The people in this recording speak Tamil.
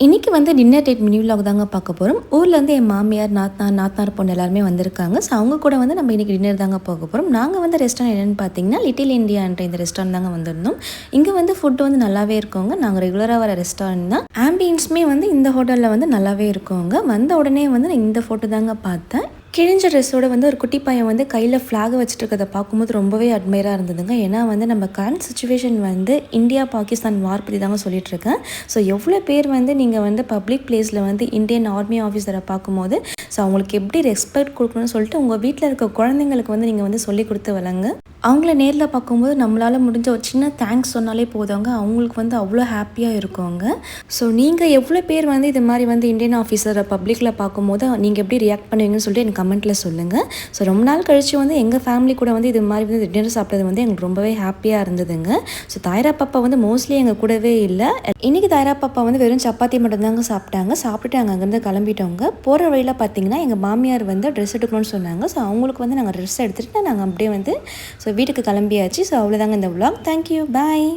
இன்றைக்கி வந்து டின்னர் டேட் மினி விலாக் தாங்க பார்க்க போகிறோம். ஊர்லேருந்து என் மாமியார், நாத்தனார் பொண்ணு எல்லாருமே வந்திருக்காங்க. ஸோ அவங்க கூட வந்து நம்ம இன்றைக்கி டின்னர் தாங்க போக போகிறோம். நாங்கள் வந்து ரெஸ்டாரண்ட் என்னென்னு பார்த்தீங்கன்னா, லிட்டில் இண்டியான்ற இந்த ரெஸ்டாரண்ட் தாங்க வந்திருந்தோம். இங்கே வந்து ஃபுட்டு வந்து நல்லாவே இருக்குங்க. நாங்கள் ரெகுலராக வர ரெஸ்டாரண்ட் தான். ஆம்பியன்ஸுமே வந்து இந்த ஹோட்டலில் வந்து நல்லாவே இருக்குங்க. வந்த உடனே வந்து நான் இந்த ஃபோட்டோ தாங்க பார்த்தேன். கிழிஞ்ச ட்ரெஸ்ஸோட வந்து ஒரு குட்டி பையன் வந்து கையில் ஃப்ளாக் வச்சுட்டு இருக்கிறத பார்க்கும்போது ரொம்பவே அட்மைராக இருந்ததுங்க. ஏன்னா வந்து நம்ம கரண்ட் சுச்சுவேஷன் வந்து இந்தியா பாகிஸ்தான் வார் பற்றி தாங்க சொல்லிகிட்ருக்கேன். ஸோ எவ்வளோ பேர் வந்து நீங்கள் வந்து பப்ளிக் பிளேஸில் வந்து இந்தியன் ஆர்மி ஆஃபீஸரை பார்க்கும்போது ஸோ அவங்களுக்கு எப்படி ரெஸ்பெக்ட் கொடுக்கணும்னு சொல்லிட்டு உங்கள் வீட்டில் இருக்க குழந்தைங்களுக்கு வந்து நீங்கள் வந்து சொல்லி கொடுத்து வளங்க. அவங்கள நேரில் பார்க்கும்போது நம்மளால் முடிஞ்ச ஒரு சின்ன தேங்க்ஸ் சொன்னாலே போதுங்க. அவங்களுக்கு வந்து அவ்வளோ ஹாப்பியாக இருக்குங்க. ஸோ நீங்கள் எவ்வளோ பேர் வந்து இது மாதிரி வந்து இந்தியன் ஆஃபீஸரை பப்ளிக்கில் பார்க்கும்போது நீங்கள் எப்படி ரியாக்ட் பண்ணுவீங்கன்னு சொல்லிட்டு எனக்கு கமெண்ட்டில் சொல்லுங்கள். ஸோ ரொம்ப நாள் கழித்து வந்து எங்கள் ஃபேமிலி கூட வந்து இது மாதிரி வந்து டின்னர் சாப்பிட்டது வந்து எங்களுக்கு ரொம்பவே ஹாப்பியாக இருந்ததுங்க. ஸோ தாயரா பாப்பா வந்து மோஸ்ட்லி எங்கள் கூடவே இல்லை. இன்றைக்கி தாயரா பாப்பா வந்து வெறும் சப்பாத்தி மட்டும்தாங்க சாப்பிட்டாங்க. சாப்பிட்டுட்டு அங்கேருந்து கிளம்பிட்டோங்க. போகிற வழியில் பார்த்தீங்கன்னா எங்கள் மாமியார் வந்து ட்ரெஸ் எடுக்கணும்னு சொன்னாங்க. ஸோ அவங்களுக்கு வந்து நாங்கள் ட்ரெஸ் எடுத்துகிட்டு நாங்கள் அப்படியே வந்து ஸோ வீட்டுக்கு கிளம்பியாச்சு. ஸோ அவ்வளோதாங்க இந்த vlog. தேங்க்யூ, பாய்.